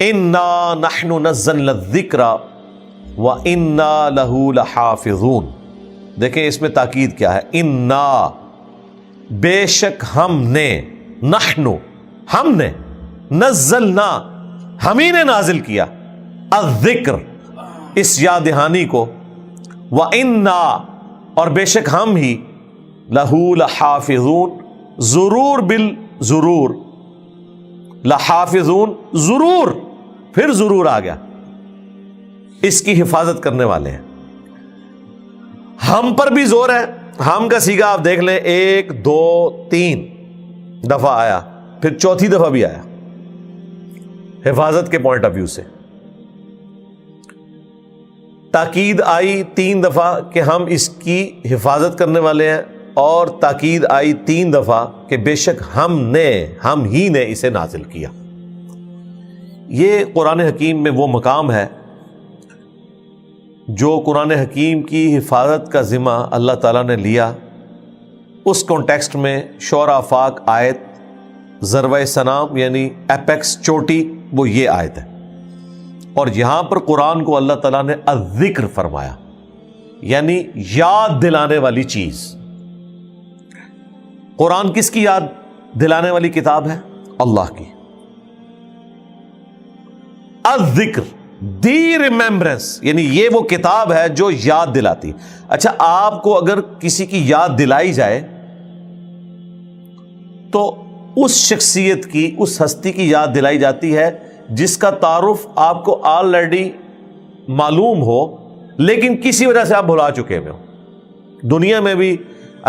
انا نحن نزلنا الذکر وانا لہ لحافظون. دیکھیں اس میں تاکید کیا ہے، انا بے شک ہم نے، نحن ہم نے، نزلنا ہم ہی نے نازل کیا، الذکر اس یاد دہانی کو، وَإِنَّا اور بے شک ہم ہی، لَهُ لَحَافِظُونَ ضرور بالضرور، لَحَافِظُونَ ضرور، پھر ضرور آ گیا، اس کی حفاظت کرنے والے ہیں. ہم پر بھی زور ہے، ہم کا سیگا آپ دیکھ لیں 1 2 3 دفعہ آیا، پھر چوتھی دفعہ بھی آیا حفاظت کے پوائنٹ آف ویو سے. تاکید آئی 3 دفعہ کہ ہم اس کی حفاظت کرنے والے ہیں، اور تاکید آئی 3 دفعہ کہ بے شک ہم ہی نے اسے نازل کیا. یہ قرآن حکیم میں وہ مقام ہے جو قرآن حکیم کی حفاظت کا ذمہ اللہ تعالیٰ نے لیا. اس کانٹیکسٹ میں شعراء آفاق آیت ذروہ سنام یعنی ایپیکس چوٹی وہ یہ آیت ہے، اور یہاں پر قرآن کو اللہ تعالیٰ نے الذکر فرمایا، یعنی یاد دلانے والی چیز. قرآن کس کی یاد دلانے والی کتاب ہے؟ اللہ کی. الذکر دی ریممبرنس، یعنی یہ وہ کتاب ہے جو یاد دلاتی. اچھا، آپ کو اگر کسی کی یاد دلائی جائے تو اس شخصیت کی، اس ہستی کی یاد دلائی جاتی ہے جس کا تعارف آپ کو آلریڈی معلوم ہو لیکن کسی وجہ سے آپ بھلا چکے ہوئے ہو. دنیا میں بھی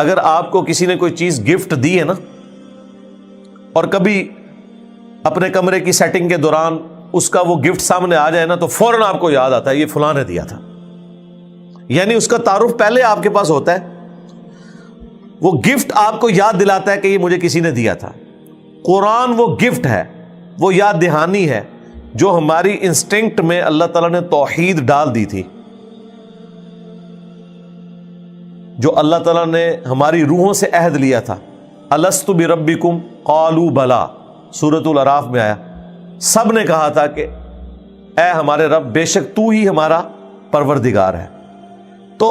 اگر آپ کو کسی نے کوئی چیز گفٹ دی ہے نا، اور کبھی اپنے کمرے کی سیٹنگ کے دوران اس کا وہ گفٹ سامنے آ جائے نا، تو فوراً آپ کو یاد آتا ہے یہ فلاں نے دیا تھا. یعنی اس کا تعارف پہلے آپ کے پاس ہوتا ہے، وہ گفٹ آپ کو یاد دلاتا ہے کہ یہ مجھے کسی نے دیا تھا. قرآن وہ گفٹ ہے، وہ یاد دہانی ہے جو ہماری انسٹنکٹ میں اللہ تعالیٰ نے توحید ڈال دی تھی، جو اللہ تعالیٰ نے ہماری روحوں سے عہد لیا تھا. الست بربکم قالوا بلا، سورۃ الاعراف میں آیا. سب نے کہا تھا کہ اے ہمارے رب، بے شک تو ہی ہمارا پروردگار ہے. تو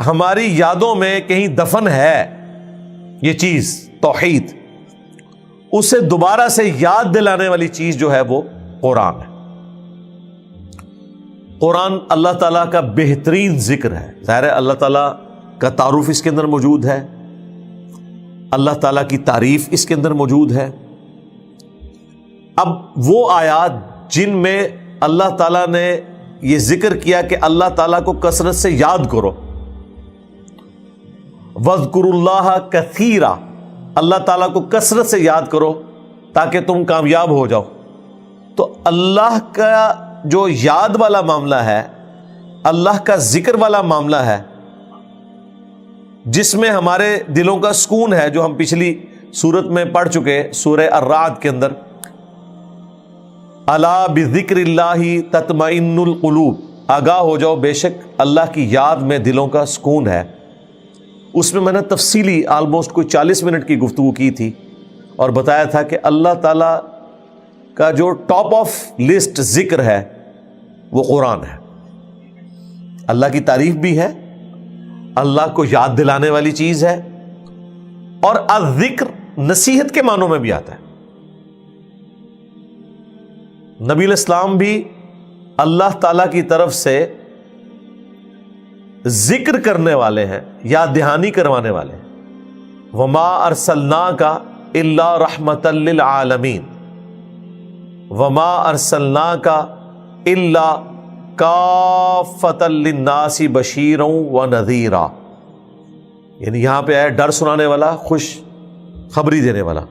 ہماری یادوں میں کہیں دفن ہے یہ چیز توحید، اسے دوبارہ سے یاد دلانے والی چیز جو ہے وہ قرآن ہے. قرآن اللہ تعالیٰ کا بہترین ذکر ہے. ظاہر ہے اللہ تعالیٰ کا تعارف اس کے اندر موجود ہے، اللہ تعالیٰ کی تعریف اس کے اندر موجود ہے. اب وہ آیات جن میں اللہ تعالیٰ نے یہ ذکر کیا کہ اللہ تعالیٰ کو کثرت سے یاد کرو، وَاذْكُرُوا اللَّهَ كَثِيرًا، اللہ تعالیٰ کو کثرت سے یاد کرو تاکہ تم کامیاب ہو جاؤ. تو اللہ کا جو یاد والا معاملہ ہے، اللہ کا ذکر والا معاملہ ہے، جس میں ہمارے دلوں کا سکون ہے، جو ہم پچھلی سورت میں پڑھ چکے سورہ الرعد کے اندر، الا بذکر اللہ تطمئن القلوب، آگاہ ہو جاؤ بے شک اللہ کی یاد میں دلوں کا سکون ہے. اس میں میں نے تفصیلی آلموسٹ کوئی 40 منٹ کی گفتگو کی تھی اور بتایا تھا کہ اللہ تعالیٰ کا جو ٹاپ آف لسٹ ذکر ہے وہ قرآن ہے. اللہ کی تعریف بھی ہے، اللہ کو یاد دلانے والی چیز ہے، اور الذکر نصیحت کے معنوں میں بھی آتا ہے. نبی الاسلام بھی اللہ تعالیٰ کی طرف سے ذکر کرنے والے ہیں، یاد دہانی کروانے والے ہیں. وما ارسلناک الا رحمۃ للعالمین، وما ارسلناک الا کافۃ للناس بشیرا ونذیرا، یعنی یہاں پہ ہے ڈر سنانے والا، خوش خبری دینے والا.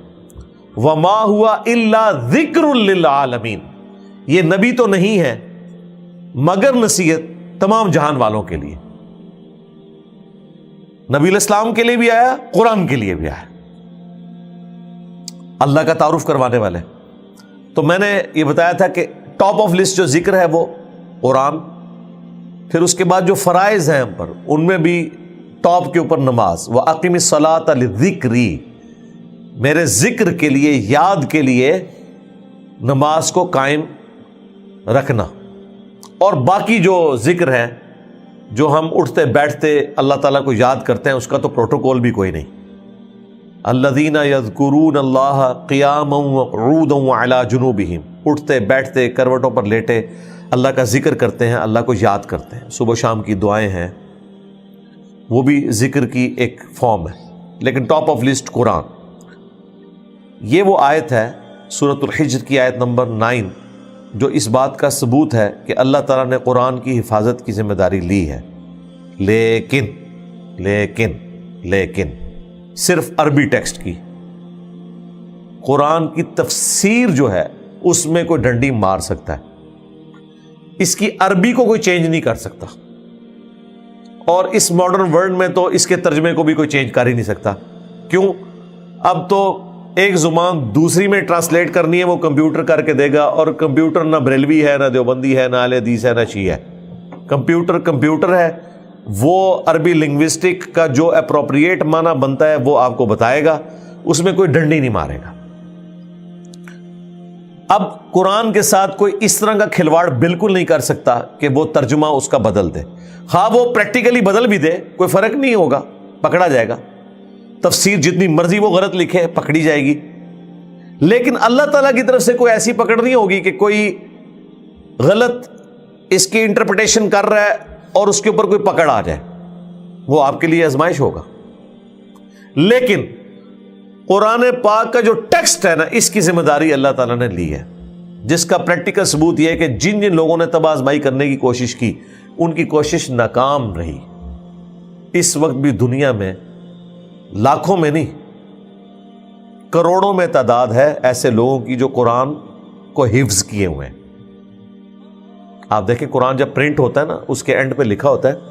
وما ہوا الا ذکر للعالمین، یہ نبی تو نہیں ہے مگر نصیحت تمام جہان والوں کے لیے. نبی الاسلام کے لیے بھی آیا، قرآن کے لیے بھی آیا، اللہ کا تعارف کروانے والے. تو میں نے یہ بتایا تھا کہ ٹاپ آف لسٹ جو ذکر ہے وہ قرآن، پھر اس کے بعد جو فرائض ہیں ہم پر، ان میں بھی ٹاپ کے اوپر نماز. وَأَقِمِ الصَّلَاةَ لِلذِّكْرِ، میرے ذکر کے لیے، یاد کے لیے نماز کو قائم رکھنا، اور باقی جو ذکر ہے جو ہم اٹھتے بیٹھتے اللہ تعالیٰ کو یاد کرتے ہیں، اس کا تو پروٹوکول بھی کوئی نہیں۔ الذین یذکرون اللہ قیاما وقعودا وعلی جنوبہم، اٹھتے بیٹھتے کروٹوں پر لیٹے اللہ کا ذکر کرتے ہیں، اللہ کو یاد کرتے ہیں۔ صبح شام کی دعائیں ہیں، وہ بھی ذکر کی ایک فارم ہے، لیکن ٹاپ آف لسٹ قرآن۔ یہ وہ آیت ہے سورۃ الحجر کی آیت نمبر 9 جو اس بات کا ثبوت ہے کہ اللہ تعالیٰ نے قرآن کی حفاظت کی ذمہ داری لی ہے، لیکن لیکن لیکن صرف عربی ٹیکسٹ کی، قرآن کی تفسیر جو ہے اس میں کوئی ڈنڈی مار سکتا ہے، اس کی عربی کو کوئی چینج نہیں کر سکتا، اور اس ماڈرن ورلڈ میں تو اس کے ترجمے کو بھی کوئی چینج کر ہی نہیں سکتا۔ کیوں؟ اب تو ایک زبان دوسری میں ٹرانسلیٹ کرنی ہے، وہ کمپیوٹر کر کے دے گا، اور کمپیوٹر نہ بریلوی ہے، نہ دیوبندی ہے، نہ اہل حدیث ہے، نہ شیعہ ہے۔ کمپیوٹر ہے، وہ عربی لنگوسٹک کا جو اپروپریٹ معنی بنتا ہے وہ آپ کو بتائے گا، اس میں کوئی ڈنڈی نہیں مارے گا۔ اب قرآن کے ساتھ کوئی اس طرح کا کھلواڑ بالکل نہیں کر سکتا کہ وہ ترجمہ اس کا بدل دے، ہاں وہ پریکٹیکلی بدل بھی دے، کوئی فرق نہیں ہوگا، پکڑا جائے گا۔ تفسیر جتنی مرضی وہ غلط لکھے پکڑی جائے گی، لیکن اللہ تعالیٰ کی طرف سے کوئی ایسی پکڑ نہیں ہوگی کہ کوئی غلط اس کی انٹرپریٹیشن کر رہا ہے اور اس کے اوپر کوئی پکڑ آ جائے، وہ آپ کے لیے آزمائش ہوگا۔ لیکن قرآن پاک کا جو ٹیکسٹ ہے نا، اس کی ذمہ داری اللہ تعالیٰ نے لی ہے، جس کا پریکٹیکل ثبوت یہ ہے کہ جن جن لوگوں نے تباہ آزمائی کرنے کی کوشش کی، ان کی کوشش ناکام رہی۔ اس وقت بھی دنیا میں لاکھوں میں نہیں، کروڑوں میں تعداد ہے ایسے لوگوں کی جو قرآن کو حفظ کیے ہوئے ہیں۔ آپ دیکھیں قرآن جب پرنٹ ہوتا ہے نا، اس کے اینڈ پہ لکھا ہوتا ہے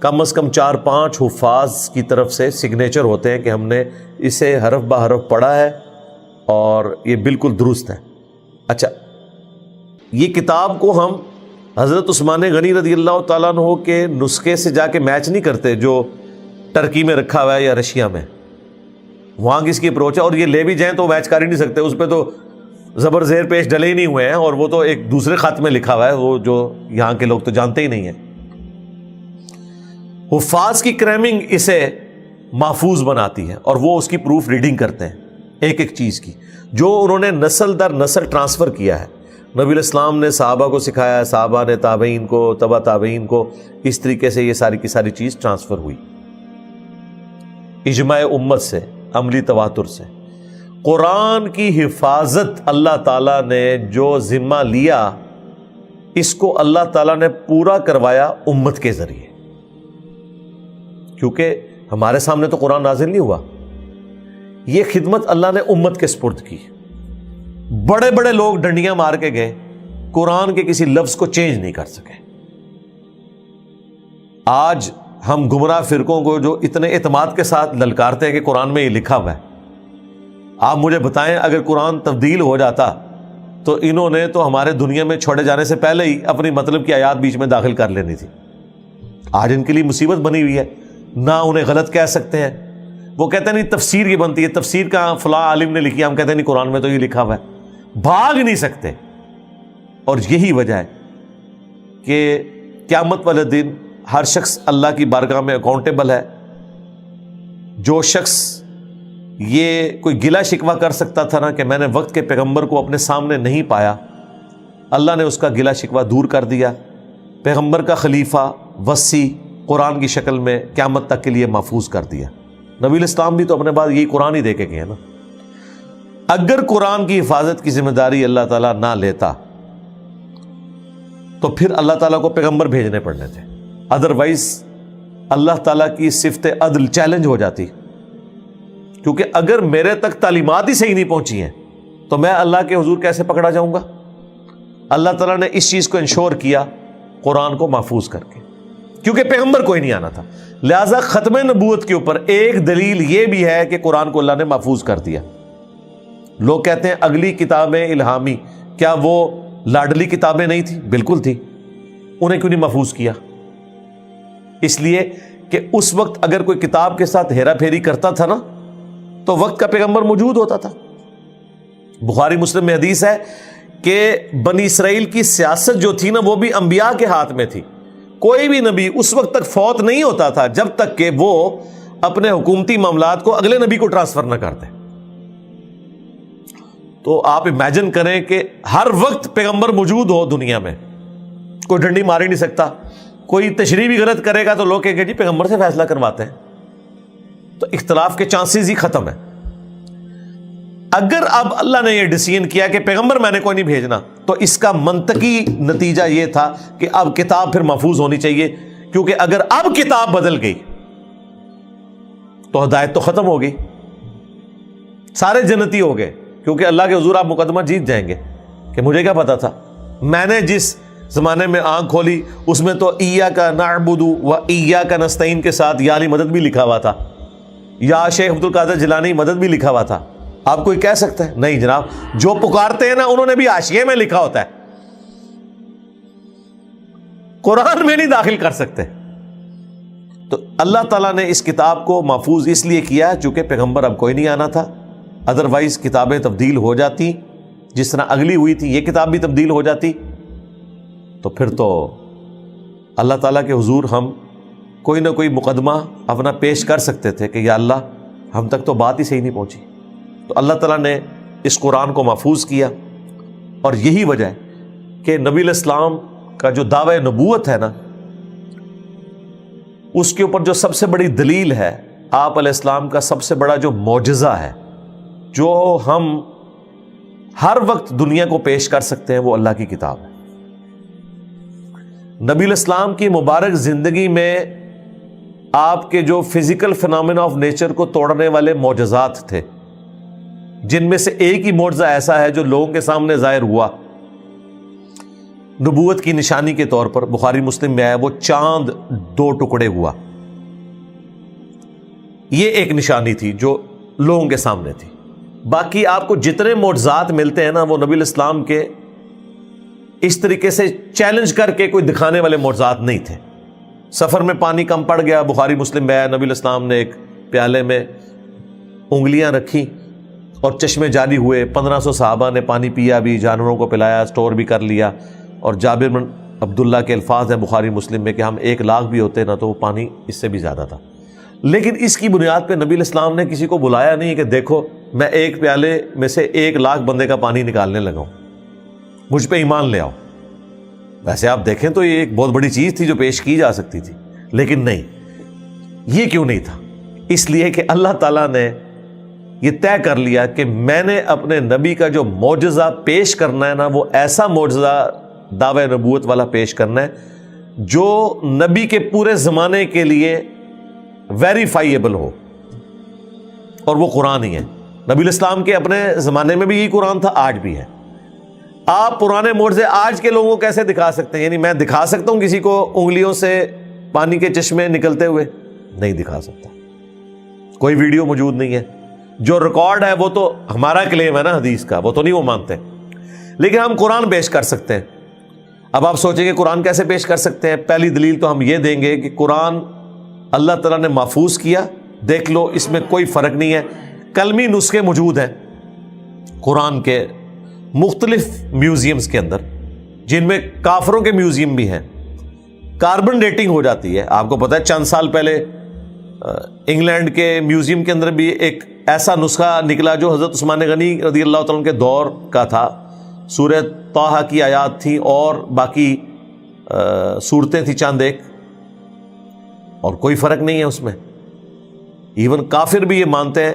کم از کم 4-5 حفاظ کی طرف سے سگنیچر ہوتے ہیں کہ ہم نے اسے حرف بہ حرف پڑھا ہے اور یہ بالکل درست ہے۔ اچھا، یہ کتاب کو ہم حضرت عثمان غنی رضی اللہ تعالیٰ عنہ کے نسخے سے جا کے میچ نہیں کرتے جو ٹرکی میں رکھا ہوا ہے یا رشیا میں، وہاں کس کی اپروچ ہے، اور یہ لے بھی جائیں تو میچ کر ہی نہیں سکتے، اس پہ تو زبر زیر پیش ڈلے ہی نہیں ہوئے ہیں، اور وہ تو ایک دوسرے خط میں لکھا ہوا ہے، وہ جو یہاں کے لوگ تو جانتے ہی نہیں ہیں۔ حفاظ کی کریمنگ اسے محفوظ بناتی ہے، اور وہ اس کی پروف ریڈنگ کرتے ہیں ایک ایک چیز کی، جو انہوں نے نسل در نسل ٹرانسفر کیا ہے۔ نبی علیہ السلام نے صحابہ کو سکھایا ہے، صحابہ نے تابعین کو، تبع تابعین کو، اس طریقے سے یہ ساری کی ساری چیز ٹرانسفر ہوئی اجماع امت سے، عملی تواتر سے۔ قرآن کی حفاظت اللہ تعالیٰ نے جو ذمہ لیا، اس کو اللہ تعالیٰ نے پورا کروایا امت کے ذریعے، کیونکہ ہمارے سامنے تو قرآن نازل نہیں ہوا، یہ خدمت اللہ نے امت کے سپرد کی۔ بڑے بڑے لوگ ڈنڈیاں مار کے گئے، قرآن کے کسی لفظ کو چینج نہیں کر سکے۔ آج ہم گمراہ فرقوں کو جو اتنے اعتماد کے ساتھ للکارتے ہیں کہ قرآن میں یہ لکھا ہوا ہے، آپ مجھے بتائیں اگر قرآن تبدیل ہو جاتا تو انہوں نے تو ہمارے دنیا میں چھوڑے جانے سے پہلے ہی اپنی مطلب کی آیات بیچ میں داخل کر لینی تھی۔ آج ان کے لیے مصیبت بنی ہوئی ہے، نہ انہیں غلط کہہ سکتے ہیں۔ وہ کہتے ہیں نہیں تفسیر کی بنتی ہے، تفسیر کا فلاں عالم نے لکھی، ہم کہتے ہیں نہیں قرآن میں تو یہ لکھا ہوا ہے، بھاگ نہیں سکتے۔ اور یہی وجہ ہے کہ قیامت والے دن ہر شخص اللہ کی بارگاہ میں اکاؤنٹیبل ہے۔ جو شخص یہ کوئی گلہ شکوہ کر سکتا تھا نا کہ میں نے وقت کے پیغمبر کو اپنے سامنے نہیں پایا، اللہ نے اس کا گلہ شکوہ دور کر دیا، پیغمبر کا خلیفہ وصی قرآن کی شکل میں قیامت تک کے لیے محفوظ کر دیا۔ نبی الاسلام بھی تو اپنے بعد یہی قرآن ہی دے کے گئے نا۔ اگر قرآن کی حفاظت کی ذمہ داری اللہ تعالیٰ نہ لیتا تو پھر اللہ تعالیٰ کو پیغمبر بھیجنے پڑنے تھے، ادروائز اللہ تعالیٰ کی صفت عدل چیلنج ہو جاتی، کیونکہ اگر میرے تک تعلیمات ہی صحیح نہیں پہنچی ہیں تو میں اللہ کے حضور کیسے پکڑا جاؤں گا؟ اللہ تعالیٰ نے اس چیز کو انشور کیا قرآن کو محفوظ کر کے، کیونکہ پیغمبر کوئی نہیں آنا تھا۔ لہذا ختم نبوت کے اوپر ایک دلیل یہ بھی ہے کہ قرآن کو اللہ نے محفوظ کر دیا۔ لوگ کہتے ہیں اگلی کتابیں الہامی، کیا وہ لاڈلی کتابیں نہیں تھی؟ بالکل تھی، انہیں کیوں نہیں محفوظ کیا؟ اس لیے کہ اس وقت اگر کوئی کتاب کے ساتھ ہیرا پھیری کرتا تھا نا تو وقت کا پیغمبر موجود ہوتا تھا۔ بخاری مسلم میں حدیث ہے کہ بنی اسرائیل کی سیاست جو تھی نا وہ بھی انبیاء کے ہاتھ میں تھی. کوئی بھی نبی اس وقت تک فوت نہیں ہوتا تھا جب تک کہ وہ اپنے حکومتی معاملات کو اگلے نبی کو ٹرانسفر نہ کرتے. تو آپ امیجن کریں کہ ہر وقت پیغمبر موجود ہو دنیا میں, کوئی ڈنڈی مار ہی نہیں سکتا. کوئی تشریح بھی غلط کرے گا تو لوگ کہیں گے جی پیغمبر سے فیصلہ کرواتے ہیں. تو اختلاف کے چانسز ہی ختم ہیں. اگر اب اللہ نے یہ ڈیسیژن کیا کہ پیغمبر میں نے کوئی نہیں بھیجنا, تو اس کا منطقی نتیجہ یہ تھا کہ اب کتاب پھر محفوظ ہونی چاہیے, کیونکہ اگر اب کتاب بدل گئی تو ہدایت تو ختم ہو گئی, سارے جنتی ہو گئے. کیونکہ اللہ کے حضور آپ مقدمہ جیت جائیں گے کہ مجھے کیا پتا تھا, میں نے جس زمانے میں آنکھ کھولی اس میں تو ایاک نعبد و ایاک نستعین کے ساتھ یا علی مدد بھی لکھا ہوا تھا, یا شیخ عبد القادر جیلانی مدد بھی لکھا ہوا تھا. آپ کوئی کہہ سکتا ہے نہیں جناب, جو پکارتے ہیں نا انہوں نے بھی حاشیے میں لکھا ہوتا ہے, قرآن میں نہیں داخل کر سکتے. تو اللہ تعالیٰ نے اس کتاب کو محفوظ اس لیے کیا چونکہ پیغمبر اب کوئی نہیں آنا تھا, ادروائز کتابیں تبدیل ہو جاتی, جس طرح اگلی ہوئی تھی یہ کتاب بھی تبدیل ہو جاتی, تو پھر تو اللہ تعالیٰ کے حضور ہم کوئی نہ کوئی مقدمہ اپنا پیش کر سکتے تھے کہ یا اللہ ہم تک تو بات ہی صحیح نہیں پہنچی. تو اللہ تعالیٰ نے اس قرآن کو محفوظ کیا, اور یہی وجہ ہے کہ نبی علیہ السلام کا جو دعوی نبوت ہے نا, اس کے اوپر جو سب سے بڑی دلیل ہے, آپ علیہ السلام کا سب سے بڑا جو معجزہ ہے جو ہم ہر وقت دنیا کو پیش کر سکتے ہیں, وہ اللہ کی کتاب ہے. نبی علیہ السلام کی مبارک زندگی میں آپ کے جو فزیکل فینومینا آف نیچر کو توڑنے والے معجزات تھے, جن میں سے ایک ہی معجزہ ایسا ہے جو لوگوں کے سامنے ظاہر ہوا نبوت کی نشانی کے طور پر, بخاری مسلم میں آیا, وہ چاند 2 ٹکڑے ہوا. یہ ایک نشانی تھی جو لوگوں کے سامنے تھی. باقی آپ کو جتنے معجزات ملتے ہیں نا, وہ نبی علیہ السلام کے اس طریقے سے چیلنج کر کے کوئی دکھانے والے معجزات نہیں تھے. سفر میں پانی کم پڑ گیا, بخاری مسلم میں آیا, نبی علیہ السلام نے ایک پیالے میں انگلیاں رکھی اور چشمے جاری ہوئے, 1500 صحابہ نے پانی پیا بھی, جانوروں کو پلایا, سٹور بھی کر لیا. اور جابر بن عبداللہ کے الفاظ ہیں بخاری مسلم میں کہ ہم 1 لاکھ بھی ہوتے نا تو وہ پانی اس سے بھی زیادہ تھا. لیکن اس کی بنیاد پہ نبی علیہ السلام نے کسی کو بلایا نہیں کہ دیکھو میں ایک پیالے میں سے 1 لاکھ بندے کا پانی نکالنے لگا ہوں, مجھ پہ ایمان لے آؤ. ویسے آپ دیکھیں تو یہ ایک بہت بڑی چیز تھی جو پیش کی جا سکتی تھی, لیکن نہیں. یہ کیوں نہیں تھا؟ اس لیے کہ اللہ تعالیٰ نے یہ طے کر لیا کہ میں نے اپنے نبی کا جو معجزہ پیش کرنا ہے نا, وہ ایسا معجزہ دعوی نبوت والا پیش کرنا ہے جو نبی کے پورے زمانے کے لیے ویریفائیبل ہو, اور وہ قرآن ہی ہے. نبی علیہ السلام کے اپنے زمانے میں بھی یہی قرآن تھا, آج بھی ہے. آپ پرانے معجزے آج کے لوگوں کو کیسے دکھا سکتے ہیں؟ یعنی میں دکھا سکتا ہوں کسی کو انگلیوں سے پانی کے چشمے نکلتے ہوئے؟ نہیں دکھا سکتا, کوئی ویڈیو موجود نہیں ہے. جو ریکارڈ ہے وہ تو ہمارا کلیم ہے نا حدیث کا, وہ تو نہیں وہ مانتے, لیکن ہم قرآن پیش کر سکتے ہیں. اب آپ سوچیں گے قرآن کیسے پیش کر سکتے ہیں؟ پہلی دلیل تو ہم یہ دیں گے کہ قرآن اللہ تعالیٰ نے محفوظ کیا, دیکھ لو اس میں کوئی فرق نہیں ہے. کلمی نسخے موجود ہیں قرآن کے مختلف میوزیمز کے اندر, جن میں کافروں کے میوزیم بھی ہیں. کاربن ڈیٹنگ ہو جاتی ہے, آپ کو پتہ ہے چند سال پہلے انگلینڈ کے میوزیم کے اندر بھی ایک ایسا نسخہ نکلا جو حضرت عثمان غنی رضی اللہ تعالیٰ عنہ کے دور کا تھا. سورہ طٰہٰ کی آیات تھیں اور باقی صورتیں تھیں چند ایک, اور کوئی فرق نہیں ہے اس میں. ایون کافر بھی یہ مانتے ہیں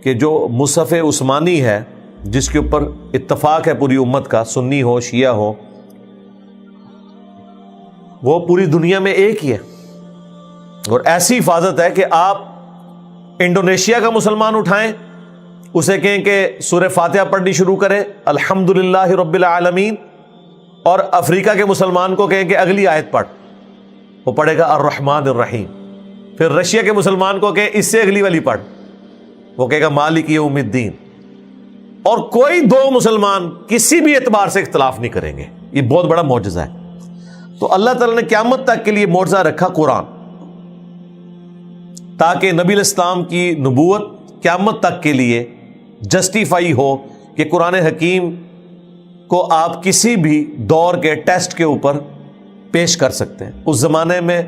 کہ جو مصحف عثمانی ہے, جس کے اوپر اتفاق ہے پوری امت کا, سنی ہو شیعہ ہو, وہ پوری دنیا میں ایک ہی ہے. اور ایسی حفاظت ہے کہ آپ انڈونیشیا کا مسلمان اٹھائیں, اسے کہیں کہ سورہ فاتحہ پڑھنی شروع کرے الحمدللہ رب العالمین, اور افریقہ کے مسلمان کو کہیں کہ اگلی آیت پڑھ, وہ پڑھے گا الرحمن الرحیم. پھر رشیا کے مسلمان کو کہیں اس سے اگلی والی پڑھ, وہ کہے گا مالک یوم الدین. اور کوئی 2 مسلمان کسی بھی اعتبار سے اختلاف نہیں کریں گے. یہ بہت بڑا معجزہ ہے. تو اللہ تعالیٰ نے قیامت تک کے لیے معجزہ رکھا قرآن, تاکہ نبی علیہ السلام کی نبوت قیامت تک کے لیے جسٹیفائی ہو کہ قرآن حکیم کو آپ کسی بھی دور کے ٹیسٹ کے اوپر پیش کر سکتے ہیں۔ اس زمانے میں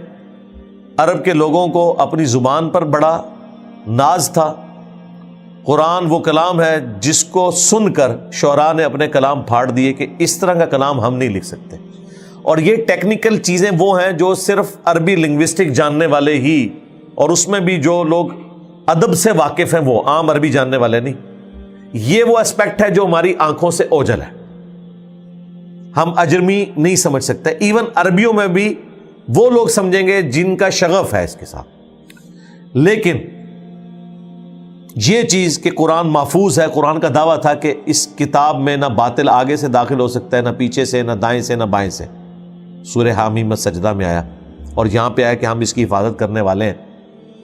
عرب کے لوگوں کو اپنی زبان پر بڑا ناز تھا۔ قرآن وہ کلام ہے جس کو سن کر شعراء نے اپنے کلام پھاڑ دیے کہ اس طرح کا کلام ہم نہیں لکھ سکتے۔ اور یہ ٹیکنیکل چیزیں وہ ہیں جو صرف عربی لنگوسٹک جاننے والے ہی، اور اس میں بھی جو لوگ ادب سے واقف ہیں، وہ عام عربی جاننے والے نہیں۔ یہ وہ اسپیکٹ ہے جو ہماری آنکھوں سے اوجھل ہے، ہم اجرمی نہیں سمجھ سکتے۔ ایون عربیوں میں بھی وہ لوگ سمجھیں گے جن کا شغف ہے اس کے ساتھ۔ لیکن یہ چیز کہ قرآن محفوظ ہے، قرآن کا دعویٰ تھا کہ اس کتاب میں نہ باطل آگے سے داخل ہو سکتا ہے، نہ پیچھے سے، نہ دائیں سے، نہ بائیں سے۔ سورہ حامیم سجدہ میں آیا، اور یہاں پہ آیا کہ ہم اس کی حفاظت کرنے والے ہیں،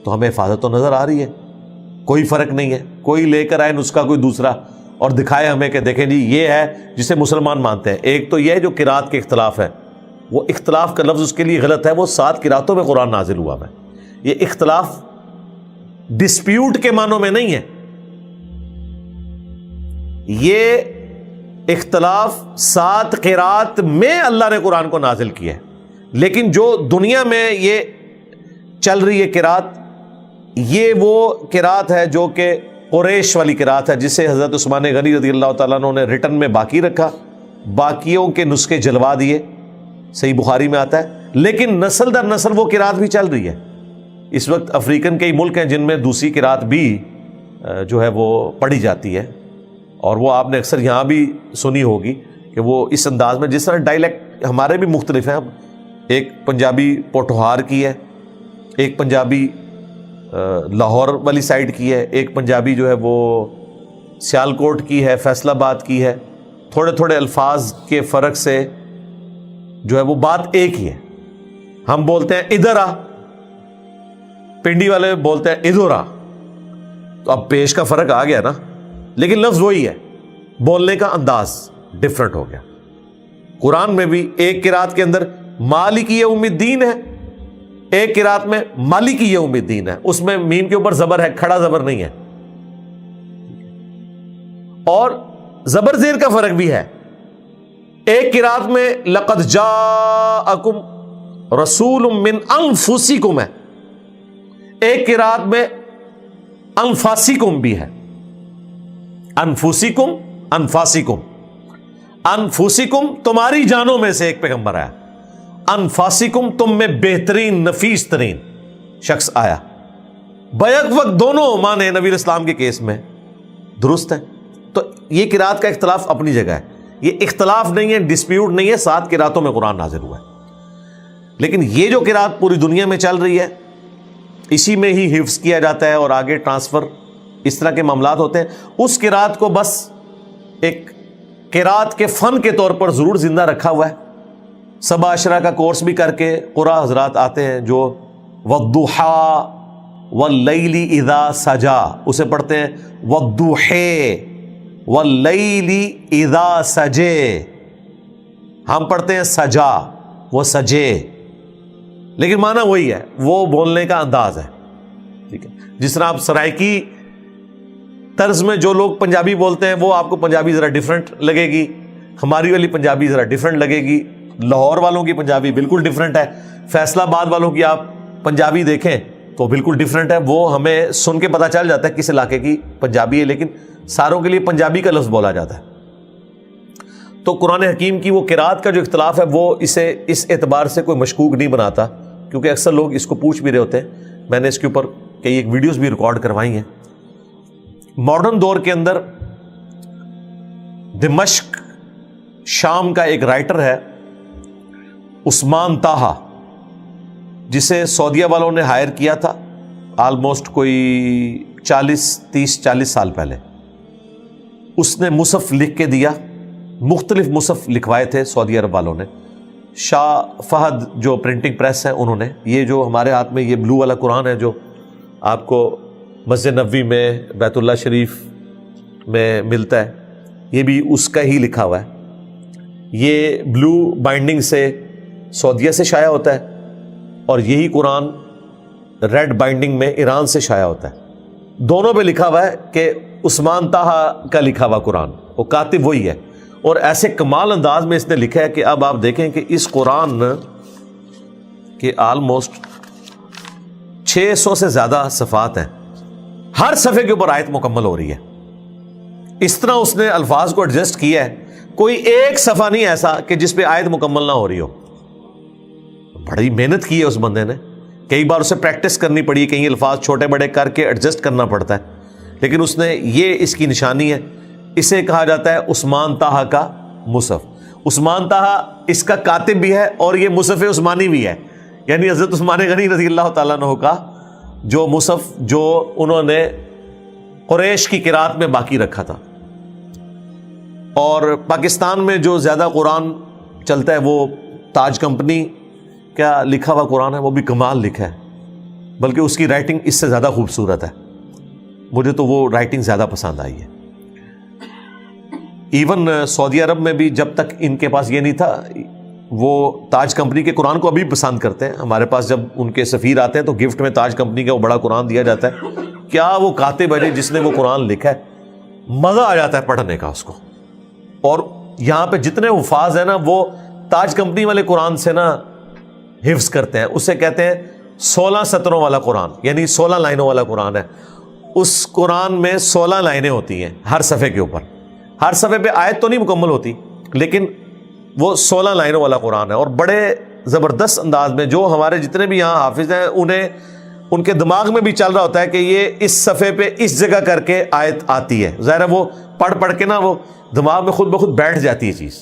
تو ہمیں حفاظت تو نظر آ رہی ہے، کوئی فرق نہیں ہے۔ کوئی لے کر آئے نسخہ کوئی دوسرا اور دکھائے ہمیں کہ دیکھیں جی یہ ہے جسے مسلمان مانتے ہیں۔ ایک تو یہ ہے جو قرات کے اختلاف ہے، وہ اختلاف کا لفظ اس کے لیے غلط ہے، وہ 7 قراتوں میں قرآن نازل ہوا ہے۔ یہ اختلاف ڈسپیوٹ کے معنوں میں نہیں ہے، یہ اختلاف 7 قرات میں اللہ نے قرآن کو نازل کیا ہے۔ لیکن جو دنیا میں یہ چل رہی ہے قرات، یہ وہ قرات ہے جو کہ قریش والی قرات ہے، جسے حضرت عثمان غنی رضی اللہ تعالیٰ عنہ نے ریٹن میں باقی رکھا، باقیوں کے نسخے جلوا دیے، صحیح بخاری میں آتا ہے۔ لیکن نسل در نسل وہ قرات بھی چل رہی ہے۔ اس وقت افریقن کئی ملک ہیں جن میں دوسری قرات بھی جو ہے وہ پڑھی جاتی ہے، اور وہ آپ نے اکثر یہاں بھی سنی ہوگی کہ وہ اس انداز میں، جس طرح ڈائلیکٹ ہمارے بھی مختلف ہیں۔ ایک پنجابی پوٹھوہار کی ہے، ایک پنجابی لاہور والی سائڈ کی ہے، ایک پنجابی جو ہے وہ سیالکوٹ کی ہے، فیصل آباد کی ہے۔ تھوڑے تھوڑے الفاظ کے فرق سے جو ہے وہ بات ایک ہی ہے۔ ہم بولتے ہیں ادھر آ، پنڈی والے بولتے ہیں ادھر آ، تو اب پیش کا فرق آ گیا نا، لیکن لفظ وہی ہے، بولنے کا انداز ڈفرنٹ ہو گیا۔ قرآن میں بھی ایک قرات کے اندر مالک یوم الدین ہے، ایک قرات میں مالک یوم الدین ہے، اس میں میم کے اوپر زبر ہے، کھڑا زبر نہیں ہے، اور زبر زیر کا فرق بھی ہے۔ ایک قرات میں لقد جاءکم رسول من انفسکم ہے، ایک قرات میں انفاسکم بھی ہے۔ انفسکم، انفاسکم، انفسکم تمہاری جانوں میں سے ایک پیغمبر آیا، انفاسکم تم میں بہترین نفیس ترین شخص آیا۔ بیک وقت دونوں معنی نبی اسلام کے کیس میں درست ہے۔ تو یہ قرات کا اختلاف اپنی جگہ ہے، یہ اختلاف نہیں ہے، ڈسپیوٹ نہیں ہے، 7 قراتوں میں قرآن نازل ہوا ہے۔ لیکن یہ جو قرات پوری دنیا میں چل رہی ہے، اسی میں ہی حفظ کیا جاتا ہے اور آگے ٹرانسفر، اس طرح کے معاملات ہوتے ہیں۔ اس قرات کو بس ایک قرات کے فن کے طور پر ضرور زندہ رکھا ہوا ہے۔ سبع عشرہ کا کورس بھی کر کے قرآن حضرات آتے ہیں جو والضحیٰ واللیل اذا سجا، اسے پڑھتے ہیں والضحیٰ واللیل اذا سجے، ہم پڑھتے ہیں سجا، وہ سجے، لیکن معنی وہی ہے، وہ بولنے کا انداز ہے۔ ٹھیک ہے، جس طرح آپ سرائکی طرز میں جو لوگ پنجابی بولتے ہیں، وہ آپ کو پنجابی ذرا ڈیفرنٹ لگے گی، ہماری والی پنجابی ذرا ڈیفرنٹ لگے گی، لاہور والوں کی پنجابی بالکل ڈیفرنٹ ہے، فیصلہ آباد والوں کی آپ پنجابی دیکھیں تو بالکل ڈیفرنٹ ہے۔ وہ ہمیں سن کے پتہ چل جاتا ہے کس علاقے کی پنجابی ہے، لیکن ساروں کے لیے پنجابی کا لفظ بولا جاتا ہے۔ تو قرآن حکیم کی وہ قرات کا جو اختلاف ہے، وہ اسے اس اعتبار سے کوئی مشکوک نہیں بناتا، کیونکہ اکثر لوگ اس کو پوچھ بھی رہے ہوتے ہیں۔ میں نے اس کے اوپر کئی ایک ویڈیوز بھی ریکارڈ کروائی ہیں۔ ماڈرن دور کے اندر دمشق شام کا ایک رائٹر ہے عثمان طاہا، جسے سعودیہ والوں نے ہائر کیا تھا آلموسٹ کوئی 30-40 سال پہلے۔ اس نے مصحف لکھ کے دیا، مختلف مصحف لکھوائے تھے سعودی عرب والوں نے۔ شاہ فہد جو پرنٹنگ پریس ہے انہوں نے، یہ جو ہمارے ہاتھ میں یہ بلو والا قرآن ہے جو آپ کو مسجد نبوی میں بیت اللہ شریف میں ملتا ہے، یہ بھی اس کا ہی لکھا ہوا ہے۔ یہ بلو بائنڈنگ سے سعودیہ سے شائع ہوتا ہے، اور یہی قرآن ریڈ بائنڈنگ میں ایران سے شائع ہوتا ہے۔ دونوں پہ لکھا ہوا ہے کہ عثمان طاہا کا لکھا ہوا قرآن، وہ کاتب وہی ہے۔ اور ایسے کمال انداز میں اس نے لکھا ہے کہ اب آپ دیکھیں کہ اس قرآن کے آلموسٹ 600 سے زیادہ صفحات ہیں، ہر صفحے کے اوپر آیت مکمل ہو رہی ہے. اس طرح اس نے الفاظ کو ایڈجسٹ کیا ہے، کوئی ایک صفحہ نہیں ایسا کہ جس پہ آیت مکمل نہ ہو رہی ہو. بڑی محنت کی ہے اس بندے نے، کئی بار اسے پریکٹس کرنی پڑی، کئی الفاظ چھوٹے بڑے کر کے ایڈجسٹ کرنا پڑتا ہے، لیکن اس نے یہ اس کی نشانی ہے. اسے کہا جاتا ہے عثمان طٰہٰ کا مصحف. عثمان طٰہٰ اس کا کاتب بھی ہے اور یہ مصحف عثمانی بھی ہے، یعنی حضرت عثمان غنی رضی اللہ تعالیٰ عنہ کا جو مصحف جو انہوں نے قریش کی قرات میں باقی رکھا تھا. اور پاکستان میں جو زیادہ قرآن چلتا ہے وہ تاج کمپنی کا لکھا ہوا قرآن ہے، وہ بھی کمال لکھا ہے، بلکہ اس کی رائٹنگ اس سے زیادہ خوبصورت ہے. مجھے تو وہ رائٹنگ زیادہ پسند آئی ہے. ایون سعودی عرب میں بھی جب تک ان کے پاس یہ نہیں تھا، وہ تاج کمپنی کے قرآن کو ابھی پسند کرتے ہیں. ہمارے پاس جب ان کے سفیر آتے ہیں تو گفٹ میں تاج کمپنی کا وہ بڑا قرآن دیا جاتا ہے. کیا وہ کاتب ہے جس نے وہ قرآن لکھا ہے، مزہ آ جاتا ہے پڑھنے کا اس کو. اور یہاں پہ جتنے الفاظ ہیں نا وہ تاج کمپنی والے قرآن سے نا حفظ کرتے ہیں. اسے کہتے ہیں 16 سطروں والا قرآن، یعنی 16 لائنوں والا قرآن ہے. اس قرآن میں 16 لائنیں ہوتی ہیں ہر صفحے کے اوپر. ہر صفحے پہ آیت تو نہیں مکمل ہوتی، لیکن وہ 16 لائنوں والا قرآن ہے. اور بڑے زبردست انداز میں جو ہمارے جتنے بھی یہاں حافظ ہیں انہیں ان کے دماغ میں بھی چل رہا ہوتا ہے کہ یہ اس صفحے پہ اس جگہ کر کے آیت آتی ہے. ظاہر ہے وہ پڑھ کے نا وہ دماغ میں خود بخود بیٹھ جاتی ہے چیز.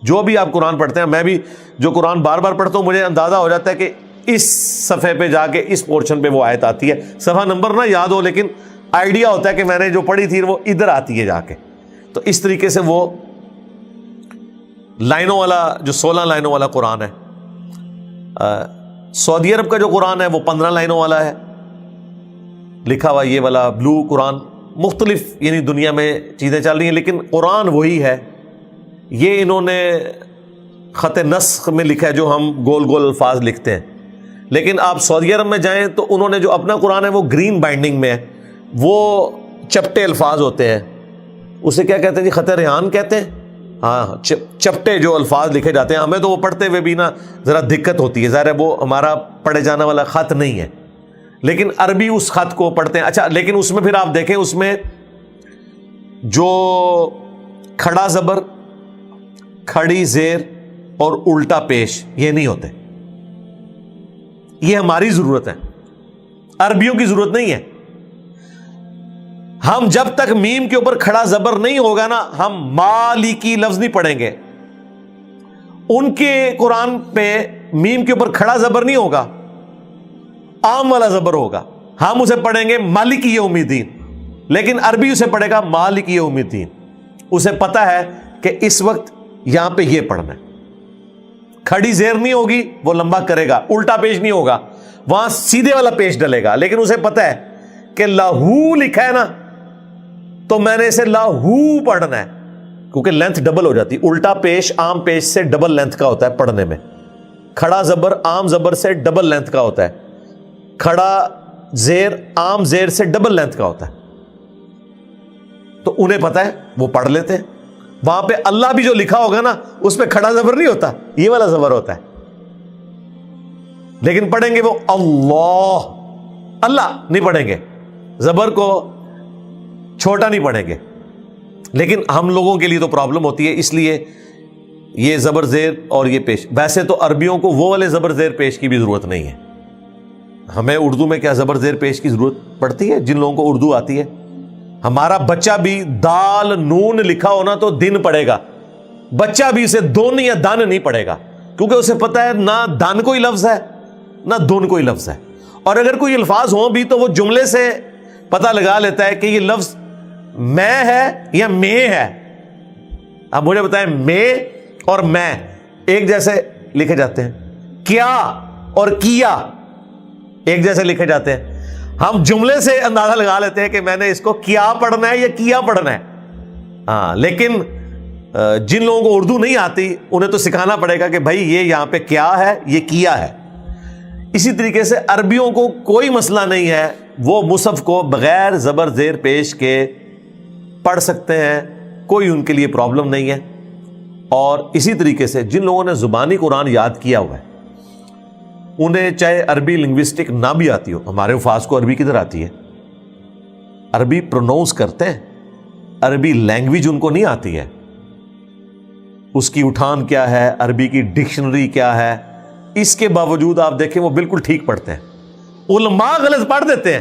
جو بھی آپ قرآن پڑھتے ہیں، میں بھی جو قرآن بار بار پڑھتا ہوں مجھے اندازہ ہو جاتا ہے کہ اس صفحے پہ جا کے اس پورشن پہ وہ آیت آتی ہے. صفحہ نمبر نہ یاد ہو لیکن آئیڈیا ہوتا ہے کہ میں نے جو پڑھی تھی وہ ادھر آتی ہے جا کے. تو اس طریقے سے وہ لائنوں والا جو 16 لائنوں والا قرآن ہے. سعودی عرب کا جو قرآن ہے وہ 15 لائنوں والا ہے لکھا ہوا. یہ والا بلو قرآن مختلف یعنی دنیا میں چیزیں چل رہی ہیں لیکن قرآن وہی ہے. یہ انہوں نے خط نسخ میں لکھا ہے جو ہم گول گول الفاظ لکھتے ہیں. لیکن آپ سعودی عرب میں جائیں تو انہوں نے جو اپنا قرآن ہے وہ گرین بائنڈنگ میں ہے. وہ چپٹے الفاظ ہوتے ہیں، اسے کیا کہتے ہیں جی، خط ریحان کہتے ہیں. ہاں، چپٹے جو الفاظ لکھے جاتے ہیں. ہمیں تو وہ پڑھتے ہوئے بھی نا ذرا دقت ہوتی ہے، ظاہر ہے وہ ہمارا پڑھے جانے والا خط نہیں ہے، لیکن عربی اس خط کو پڑھتے ہیں. اچھا، لیکن اس میں پھر آپ دیکھیں اس میں جو کھڑا زبر، کھڑی زیر اور الٹا پیش یہ نہیں ہوتے. یہ ہماری ضرورت ہے، عربیوں کی ضرورت نہیں ہے. ہم جب تک میم کے اوپر کھڑا زبر نہیں ہوگا نا ہم مالکی لفظ نہیں پڑھیں گے. ان کے قرآن پہ میم کے اوپر کھڑا زبر نہیں ہوگا، عام والا زبر ہوگا. ہم اسے پڑھیں گے مالک یوم الدین، لیکن عربی اسے پڑھے گا مالک یوم الدین. اسے پتا ہے کہ اس وقت یہاں پہ یہ پڑھنا ہے. کھڑی زیر نہیں ہوگی وہ لمبا کرے گا، الٹا پیش نہیں ہوگا وہاں سیدھے والا پیش ڈلے گا. لیکن اسے پتا ہے کہ لاہو لکھا ہے نا تو میں نے اسے لاہو پڑھنا ہے، کیونکہ لینتھ ڈبل ہو جاتی. الٹا پیش عام پیش سے ڈبل لینتھ کا ہوتا ہے پڑھنے میں. کھڑا زبر عام زبر سے ڈبل لینتھ کا ہوتا ہے. کھڑا زیر عام زیر سے ڈبل لینتھ کا ہوتا ہے. تو انہیں پتا ہے وہ پڑھ لیتے ہیں. وہاں پہ اللہ بھی جو لکھا ہوگا نا اس پہ کھڑا زبر نہیں ہوتا، یہ والا زبر ہوتا ہے. لیکن پڑھیں گے وہ اللہ، اللہ نہیں پڑھیں گے، زبر کو چھوٹا نہیں پڑھیں گے. لیکن ہم لوگوں کے لیے تو پرابلم ہوتی ہے، اس لیے یہ زبر زیر اور یہ پیش. ویسے تو عربیوں کو وہ والے زبر زیر پیش کی بھی ضرورت نہیں ہے. ہمیں اردو میں کیا زبر زیر پیش کی ضرورت پڑتی ہے جن لوگوں کو اردو آتی ہے. ہمارا بچہ بھی دال نون لکھا ہونا تو دن پڑھے گا، بچہ بھی اسے دون یا دن نہیں پڑھے گا، کیونکہ اسے پتا ہے نہ دن کوئی لفظ ہے نہ دون کوئی لفظ ہے. اور اگر کوئی الفاظ ہوں بھی تو وہ جملے سے پتہ لگا لیتا ہے کہ یہ لفظ میں ہے یا میں ہے. اب مجھے بتائیں میں اور میں ایک جیسے لکھے جاتے ہیں، کیا اور کیا ایک جیسے لکھے جاتے ہیں. ہم جملے سے اندازہ لگا لیتے ہیں کہ میں نے اس کو کیا پڑھنا ہے یا کیا پڑھنا ہے. ہاں، لیکن جن لوگوں کو اردو نہیں آتی انہیں تو سکھانا پڑے گا کہ بھائی یہ یہاں پہ کیا ہے، یہ کیا ہے. اسی طریقے سے عربیوں کو کوئی مسئلہ نہیں ہے، وہ مصحف کو بغیر زبر زیر پیش کے پڑھ سکتے ہیں، کوئی ان کے لیے پرابلم نہیں ہے. اور اسی طریقے سے جن لوگوں نے زبانی قرآن یاد کیا ہوا ہے انہیں چاہے عربی لنگوسٹک نہ بھی آتی ہو، ہمارے حفاظ کو عربی کدھر آتی ہے، عربی پروناؤنس کرتے ہیں، عربی لینگویج ان کو نہیں آتی ہے، اس کی اٹھان کیا ہے، عربی کی ڈکشنری کیا ہے، اس کے باوجود آپ دیکھیں وہ بالکل ٹھیک پڑھتے ہیں۔ علماء غلط پڑھ دیتے ہیں،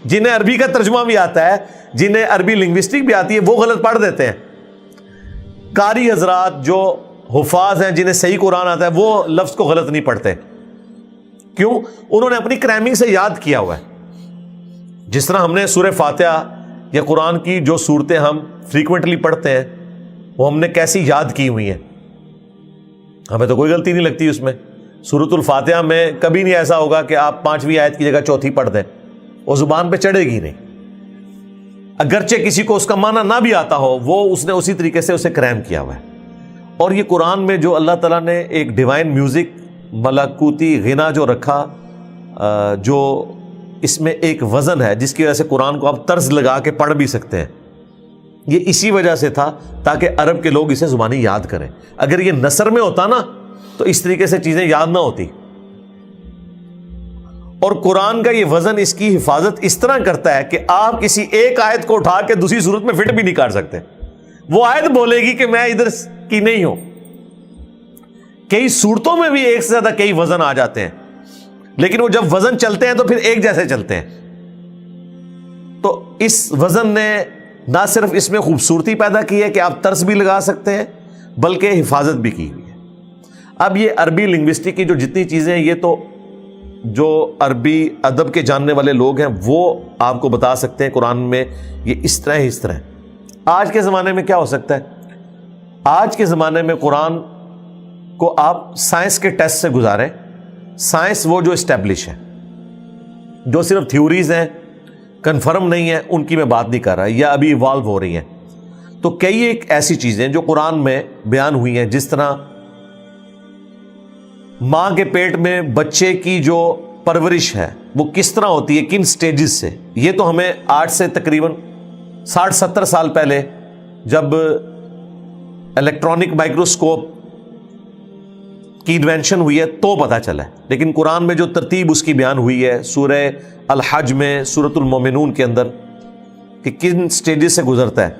جنہیں عربی کا ترجمہ بھی آتا ہے، جنہیں عربی لنگوسٹک بھی آتی ہے، وہ غلط پڑھ دیتے ہیں۔ قاری حضرات جو حفاظ ہیں، جنہیں صحیح قرآن آتا ہے، وہ لفظ کو غلط نہیں پڑھتے، کیوں؟ انہوں نے اپنی کرامنگ سے یاد کیا ہوا ہے۔ جس طرح ہم نے سورہ فاتحہ یا قرآن کی جو صورتیں ہم فریکوینٹلی پڑھتے ہیں وہ ہم نے کیسی یاد کی ہوئی ہیں، ہمیں تو کوئی غلطی نہیں لگتی اس میں۔ سورۃ الفاتحہ میں کبھی نہیں ایسا ہوگا کہ آپ 5ویں آیت کی جگہ 4تھی پڑھ دیں، وہ زبان پہ چڑھے گی نہیں، اگرچہ کسی کو اس کا معنی نہ بھی آتا ہو، وہ اس نے اسی طریقے سے اسے کریم کیا ہوا ہے۔ اور یہ قرآن میں جو اللہ تعالیٰ نے ایک ڈیوائن میوزک، ملکوتی غنا جو رکھا، جو اس میں ایک وزن ہے جس کی وجہ سے قرآن کو آپ طرز لگا کے پڑھ بھی سکتے ہیں، یہ اسی وجہ سے تھا تاکہ عرب کے لوگ اسے زبانی یاد کریں۔ اگر یہ نثر میں ہوتا نا تو اس طریقے سے چیزیں یاد نہ ہوتی۔ اور قرآن کا یہ وزن اس کی حفاظت اس طرح کرتا ہے کہ آپ کسی ایک آیت کو اٹھا کے دوسری صورت میں فٹ بھی نہیں کر سکتے، وہ آیت بولے گی کہ میں ادھر کی نہیں ہوں۔ کئی صورتوں میں بھی ایک سے زیادہ کئی وزن آ جاتے ہیں، لیکن وہ جب وزن چلتے ہیں تو پھر ایک جیسے چلتے ہیں۔ تو اس وزن نے نہ صرف اس میں خوبصورتی پیدا کی ہے کہ آپ طرز بھی لگا سکتے ہیں، بلکہ حفاظت بھی کی ہوئی ہے۔ اب یہ عربی لنگوسٹک کی جو جتنی چیزیں ہیں، یہ تو جو عربی ادب کے جاننے والے لوگ ہیں وہ آپ کو بتا سکتے ہیں قرآن میں یہ اس طرح ہے، اس طرح ہے۔ آج کے زمانے میں کیا ہو سکتا ہے؟ آج کے زمانے میں قرآن کو آپ سائنس کے ٹیسٹ سے گزاریں، سائنس وہ جو اسٹیبلش ہے، جو صرف تھیوریز ہیں، کنفرم نہیں ہے، ان کی میں بات نہیں کر رہا، یا ابھی ایوالو ہو رہی ہیں۔ تو کئی ایک ایسی چیزیں جو قرآن میں بیان ہوئی ہیں، جس طرح ماں کے پیٹ میں بچے کی جو پرورش ہے وہ کس طرح ہوتی ہے، کن سٹیجز سے، یہ تو ہمیں آج سے تقریباً 60-70 سال پہلے جب الیکٹرانک مائکروسکوپ کی انوینشن ہوئی ہے تو پتہ چلا ہے، لیکن قرآن میں جو ترتیب اس کی بیان ہوئی ہے سورہ الحج میں، سورۃ المومنون کے اندر، کہ کن سٹیجز سے گزرتا ہے،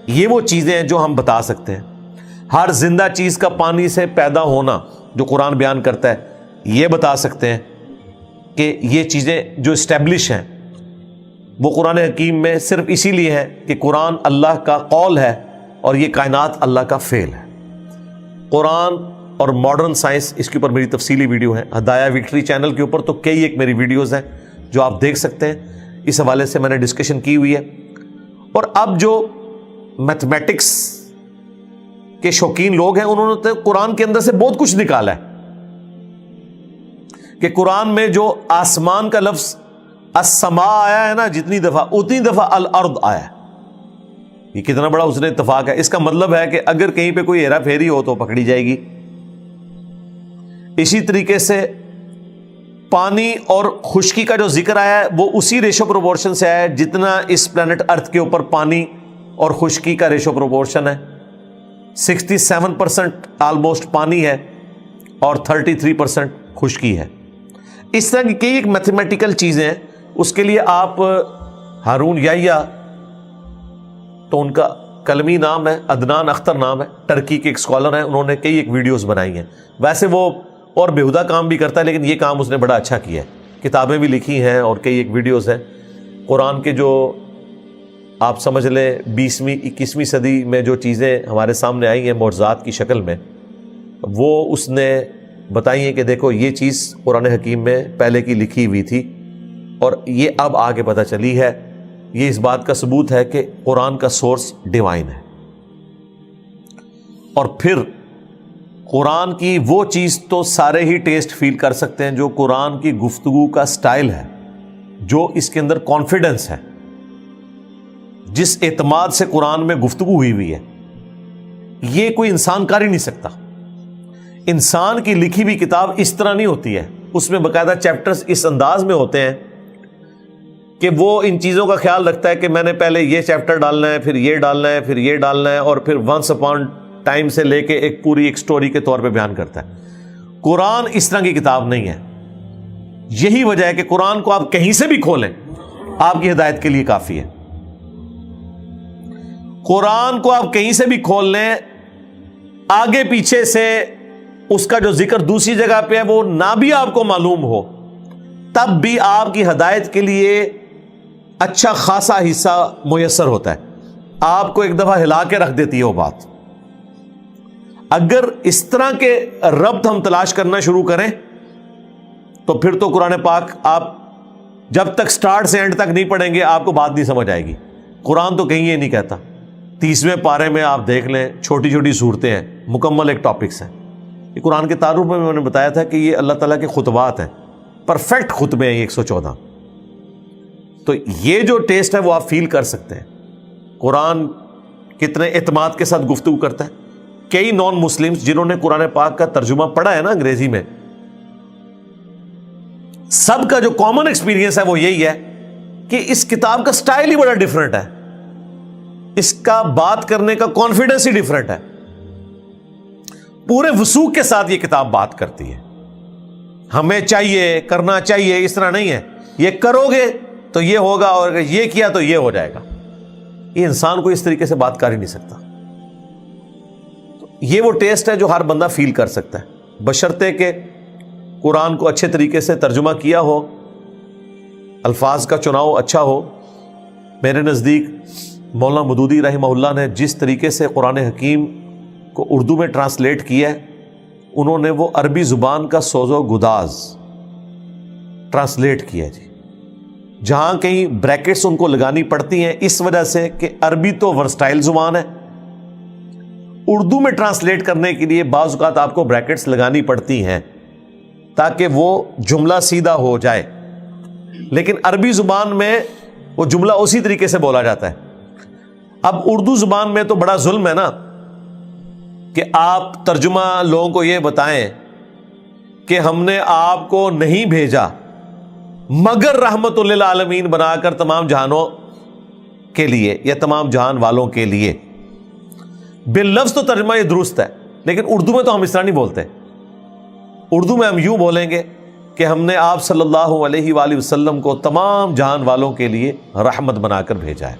یہ وہ چیزیں ہیں جو ہم بتا سکتے ہیں۔ ہر زندہ چیز کا پانی سے پیدا ہونا جو قرآن بیان کرتا ہے، یہ بتا سکتے ہیں کہ یہ چیزیں جو اسٹیبلش ہیں وہ قرآن حکیم میں صرف اسی لیے ہے کہ قرآن اللہ کا قول ہے اور یہ کائنات اللہ کا فعل ہے۔ قرآن اور ماڈرن سائنس، اس کے اوپر میری تفصیلی ویڈیو ہے ہدایہ وکٹری چینل کے اوپر، تو کئی ایک میری ویڈیوز ہیں جو آپ دیکھ سکتے ہیں، اس حوالے سے میں نے ڈسکشن کی ہوئی ہے۔ اور اب جو میتھمیٹکس کے شوقین لوگ ہیں انہوں نے تو قرآن کے اندر سے بہت کچھ نکالا ہے، کہ قرآن میں جو آسمان کا لفظ السماء آیا ہے نا، جتنی دفعہ اتنی دفعہ الارض آیا ہے، یہ کتنا بڑا اس نے اتفاق ہے۔ اس کا مطلب ہے کہ اگر کہیں پہ کوئی ہیرا پھیری ہو تو پکڑی جائے گی۔ اسی طریقے سے پانی اور خشکی کا جو ذکر آیا ہے وہ اسی ریشو پروپورشن سے آیا ہے جتنا اس پلانٹ ارتھ کے اوپر پانی اور خشکی کا ریشو پروپورشن ہے۔ 67% آلموسٹ پانی ہے اور 33% خشکی ہے۔ اس طرح کی کئی ایک میتھمیٹیکل چیزیں ہیں۔ اس کے لیے آپ ہارون یحییٰ، تو ان کا کلمی نام ہے، عدنان اختر نام ہے، ٹرکی کے ایک اسکالر ہیں، انہوں نے کئی ایک ویڈیوز بنائی ہیں۔ ویسے وہ اور بےہودہ کام بھی کرتا ہے، لیکن یہ کام اس نے بڑا اچھا کیا ہے، کتابیں بھی لکھی ہیں اور کئی ایک ویڈیوز ہیں۔ قرآن کے جو آپ سمجھ لیں 20ویں 21ویں صدی میں جو چیزیں ہمارے سامنے آئی ہیں معجزات کی شکل میں، وہ اس نے بتائی ہیں کہ دیکھو یہ چیز قرآن حکیم میں پہلے کی لکھی ہوئی تھی اور یہ اب آگے پتہ چلی ہے۔ یہ اس بات کا ثبوت ہے کہ قرآن کا سورس ڈیوائن ہے۔ اور پھر قرآن کی وہ چیز تو سارے ہی ٹیسٹ فیل کر سکتے ہیں جو قرآن کی گفتگو کا سٹائل ہے، جو اس کے اندر کانفیڈنس ہے، جس اعتماد سے قرآن میں گفتگو ہوئی ہے، یہ کوئی انسان کر ہی نہیں سکتا۔ انسان کی لکھی ہوئی کتاب اس طرح نہیں ہوتی ہے، اس میں باقاعدہ چیپٹرز اس انداز میں ہوتے ہیں کہ وہ ان چیزوں کا خیال رکھتا ہے کہ میں نے پہلے یہ چیپٹر ڈالنا ہے، پھر یہ ڈالنا ہے، پھر یہ ڈالنا ہے، اور پھر ونس اپان ٹائم سے لے کے ایک پوری ایک سٹوری کے طور پہ بیان کرتا ہے۔ قرآن اس طرح کی کتاب نہیں ہے۔ یہی وجہ ہے کہ قرآن کو آپ کہیں سے بھی کھولیں آپ کی ہدایت کے لیے کافی ہے۔ قرآن کو آپ کہیں سے بھی کھول لیں، آگے پیچھے سے اس کا جو ذکر دوسری جگہ پہ ہے وہ نہ بھی آپ کو معلوم ہو، تب بھی آپ کی ہدایت کے لیے اچھا خاصا حصہ میسر ہوتا ہے۔ آپ کو ایک دفعہ ہلا کے رکھ دیتی ہے وہ بات۔ اگر اس طرح کے ربط ہم تلاش کرنا شروع کریں تو پھر تو قرآن پاک آپ جب تک سٹارٹ سے اینڈ تک نہیں پڑھیں گے آپ کو بات نہیں سمجھ آئے گی۔ قرآن تو کہیں یہ نہیں کہتا۔ 30ویں پارے میں آپ دیکھ لیں، چھوٹی چھوٹی صورتیں ہیں، مکمل ایک ٹاپکس ہیں۔ یہ قرآن کے تعارف میں نے بتایا تھا کہ یہ اللہ تعالیٰ کے خطبات ہیں، پرفیکٹ خطبے ہیں 114۔ تو یہ جو ٹیسٹ ہے وہ آپ فیل کر سکتے ہیں۔ قرآن کتنے اعتماد کے ساتھ گفتگو کرتا ہے۔ کئی نان مسلمز جنہوں نے قرآن پاک کا ترجمہ پڑھا ہے نا انگریزی میں، سب کا جو کامن ایکسپیرینس ہے وہ یہی ہے کہ اس کتاب کا سٹائل ہی بڑا ڈیفرنٹ ہے، اس کا بات کرنے کا کانفیڈنس ہی ڈیفرنٹ ہے۔ پورے وثوق کے ساتھ یہ کتاب بات کرتی ہے۔ ہمیں چاہیے، کرنا چاہیے، اس طرح نہیں ہے یہ کرو گے تو یہ ہوگا اور اگر یہ کیا تو یہ ہو جائے گا۔ یہ انسان کو اس طریقے سے بات کر ہی نہیں سکتا۔ یہ وہ ٹیسٹ ہے جو ہر بندہ فیل کر سکتا ہے، بشرطے کہ قرآن کو اچھے طریقے سے ترجمہ کیا ہو، الفاظ کا چناؤ اچھا ہو۔ میرے نزدیک مولانا مودودی رحمہ اللہ نے جس طریقے سے قرآن حکیم کو اردو میں ٹرانسلیٹ کیا ہے، انہوں نے وہ عربی زبان کا سوز و گداز ٹرانسلیٹ کیا ہے جی۔ جہاں کہیں بریکٹس ان کو لگانی پڑتی ہیں اس وجہ سے کہ عربی تو ورسٹائل زبان ہے، اردو میں ٹرانسلیٹ کرنے کے لیے بعض اوقات آپ کو بریکٹس لگانی پڑتی ہیں تاکہ وہ جملہ سیدھا ہو جائے، لیکن عربی زبان میں وہ جملہ اسی طریقے سے بولا جاتا ہے۔ اب اردو زبان میں تو بڑا ظلم ہے نا کہ آپ ترجمہ لوگوں کو یہ بتائیں کہ ہم نے آپ کو نہیں بھیجا مگر رحمت للعالمین بنا کر تمام جہانوں کے لیے یا تمام جہان والوں کے لیے۔ باللفظ تو ترجمہ یہ درست ہے، لیکن اردو میں تو ہم اس طرح نہیں بولتے۔ اردو میں ہم یوں بولیں گے کہ ہم نے آپ صلی اللہ علیہ وآلہ وسلم کو تمام جہان والوں کے لیے رحمت بنا کر بھیجا ہے،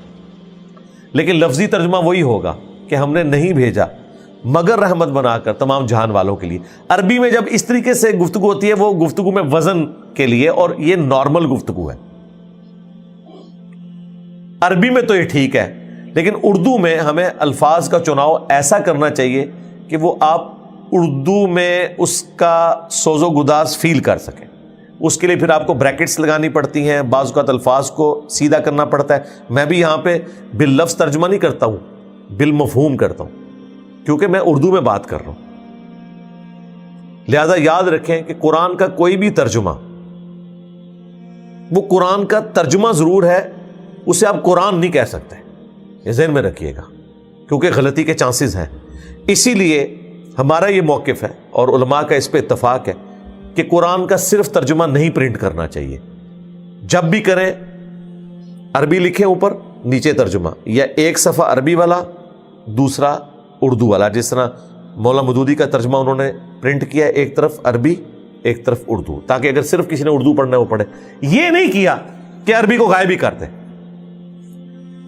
لیکن لفظی ترجمہ وہی ہوگا کہ ہم نے نہیں بھیجا مگر رحمت بنا کر تمام جہان والوں کے لیے۔ عربی میں جب اس طریقے سے گفتگو ہوتی ہے وہ گفتگو میں وزن کے لیے، اور یہ نارمل گفتگو ہے۔ عربی میں تو یہ ٹھیک ہے، لیکن اردو میں ہمیں الفاظ کا چناؤ ایسا کرنا چاہیے کہ وہ آپ اردو میں اس کا سوز و گداز فیل کر سکیں۔ اس کے لیے پھر آپ کو بریکٹس لگانی پڑتی ہیں، بعض اوقات الفاظ کو سیدھا کرنا پڑتا ہے۔ میں بھی یہاں پہ باللفظ ترجمہ نہیں کرتا ہوں، بالمفہوم کرتا ہوں، کیونکہ میں اردو میں بات کر رہا ہوں۔ لہذا یاد رکھیں کہ قرآن کا کوئی بھی ترجمہ وہ قرآن کا ترجمہ ضرور ہے، اسے آپ قرآن نہیں کہہ سکتے، یہ ذہن میں رکھیے گا، کیونکہ غلطی کے چانسز ہیں۔ اسی لیے ہمارا یہ موقف ہے اور علماء کا اس پہ اتفاق ہے کہ قرآن کا صرف ترجمہ نہیں پرنٹ کرنا چاہیے۔ جب بھی کریں عربی لکھیں اوپر، نیچے ترجمہ، یا ایک صفحہ عربی والا دوسرا اردو والا، جس طرح مولانا مودودی کا ترجمہ انہوں نے پرنٹ کیا، ایک طرف عربی ایک طرف اردو، تاکہ اگر صرف کسی نے اردو پڑھنا ہے وہ پڑھے۔ یہ نہیں کیا کہ عربی کو غائب ہی کر دیں،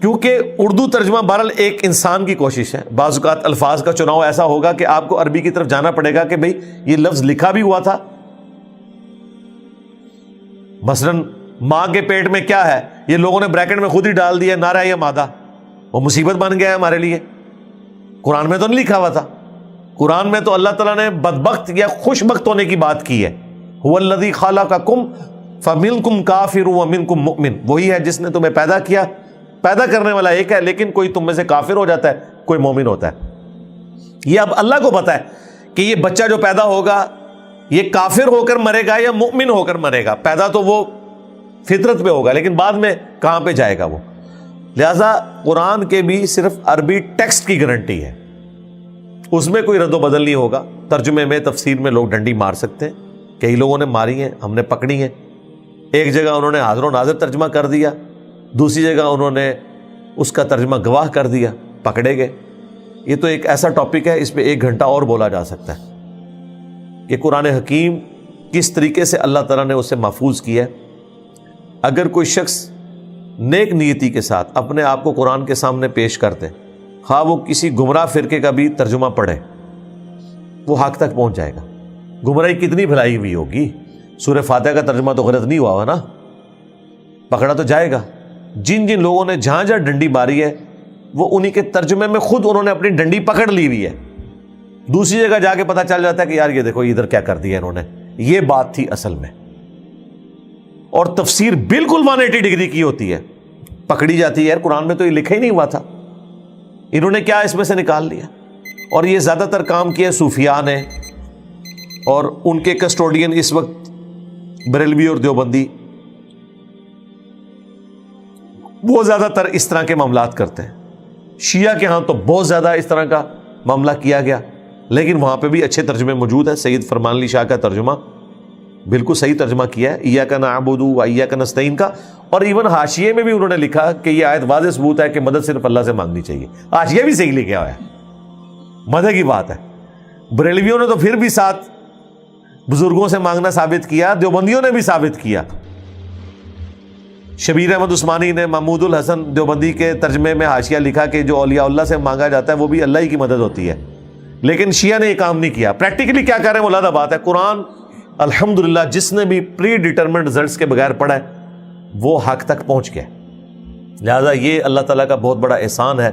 کیونکہ اردو ترجمہ بہرحال ایک انسان کی کوشش ہے۔ بعض اوقات الفاظ کا چناؤ ایسا ہوگا کہ آپ کو عربی کی طرف جانا پڑے گا کہ بھئی یہ لفظ لکھا بھی ہوا تھا، مثلا ماں کے پیٹ میں کیا ہے یہ لوگوں نے بریکٹ میں خود ہی ڈال دیا، نارا یا مادہ، وہ مصیبت بن گیا ہے ہمارے لیے۔ قرآن میں تو نہیں لکھا ہوا تھا، قرآن میں تو اللہ تعالیٰ نے بدبخت یا خوش بخت ہونے کی بات کی ہے۔ هو الذی خلقکم فمنکم کافر ومنکم مؤمن، وہی ہے جس نے تمہیں پیدا کیا، پیدا کرنے والا ایک ہے، لیکن کوئی تم میں سے کافر ہو جاتا ہے، کوئی مومن ہوتا ہے۔ یہ اب اللہ کو پتا ہے کہ یہ بچہ جو پیدا ہوگا یہ کافر ہو کر مرے گا یا مؤمن ہو کر مرے گا۔ پیدا تو وہ فطرت پہ ہوگا، لیکن بعد میں کہاں پہ جائے گا وہ۔ لہذا قرآن کے بھی صرف عربی ٹیکسٹ کی گارنٹی ہے، اس میں کوئی رد و بدل نہیں ہوگا۔ ترجمے میں تفسیر میں لوگ ڈنڈی مار سکتے ہیں، کئی لوگوں نے ماری ہیں، ہم نے پکڑی ہیں۔ ایک جگہ انہوں نے حاضر و ناظر ترجمہ کر دیا، دوسری جگہ انہوں نے اس کا ترجمہ گواہ کر دیا، پکڑے گئے۔ یہ تو ایک ایسا ٹاپک ہے، اس پہ 1 گھنٹہ اور بولا جا سکتا ہے کہ قرآن حکیم کس طریقے سے اللہ تعالیٰ نے اسے محفوظ کیا ہے۔ اگر کوئی شخص نیک نیتی کے ساتھ اپنے آپ کو قرآن کے سامنے پیش کرتے، خواہ وہ کسی گمراہ فرقے کا بھی ترجمہ پڑھے، وہ حق تک پہنچ جائے گا۔ گمراہی کتنی بھلائی ہوئی ہوگی، سورہ فاتحہ کا ترجمہ تو غلط نہیں ہوا ہوا نا، پکڑا تو جائے گا۔ جن جن لوگوں نے جہاں جہاں ڈنڈی ماری ہے وہ انہی کے ترجمے میں خود انہوں نے اپنی ڈنڈی پکڑ لی ہوئی ہے، دوسری جگہ جا کے پتہ چل جاتا ہے کہ یار یہ دیکھو ادھر کیا کر دیا انہوں نے، یہ بات تھی اصل میں۔ اور تفسیر بالکل 180 ڈگری کی ہوتی ہے، پکڑی جاتی ہے، یار قرآن میں تو یہ لکھا ہی نہیں ہوا تھا، انہوں نے کیا اس میں سے نکال لیا۔ اور یہ زیادہ تر کام کیا صوفیاء نے، اور ان کے کسٹوڈین اس وقت بریلوی اور دیوبندی، وہ زیادہ تر اس طرح کے معاملات کرتے ہیں۔ شیعہ کے ہاں تو بہت زیادہ اس طرح کا معاملہ کیا گیا، لیکن وہاں پہ بھی اچھے ترجمے موجود ہیں۔ سید فرمان علی شاہ کا ترجمہ بالکل صحیح ترجمہ کیا ہے، ایاک نعبد و ایاک نستعین کا، اور ایون حاشیے میں بھی انہوں نے لکھا کہ یہ آیت واضح ثبوت ہے کہ مدد صرف اللہ سے مانگنی چاہیے۔ حاشیہ بھی صحیح لکھا ہوا ہے، مدد کی بات ہے۔ بریلویوں نے تو پھر بھی ساتھ بزرگوں سے مانگنا ثابت کیا، دیوبندیوں نے بھی ثابت کیا۔ شبیر احمد عثمانی نے محمود الحسن دیوبندی کے ترجمے میں حاشیہ لکھا کہ جو اولیاء اللہ سے مانگا جاتا ہے وہ بھی اللہ ہی کی مدد ہوتی ہے، لیکن شیعہ نے یہ کام نہیں کیا۔ پریکٹیکلی کیا کر رہے ہیں، مولادہ بات ہے، قرآن الحمدللہ جس نے بھی پری ڈیٹرمنٹ رزلٹس کے بغیر پڑھا ہے وہ حق تک پہنچ گیا۔ لہذا یہ اللہ تعالیٰ کا بہت بڑا احسان ہے۔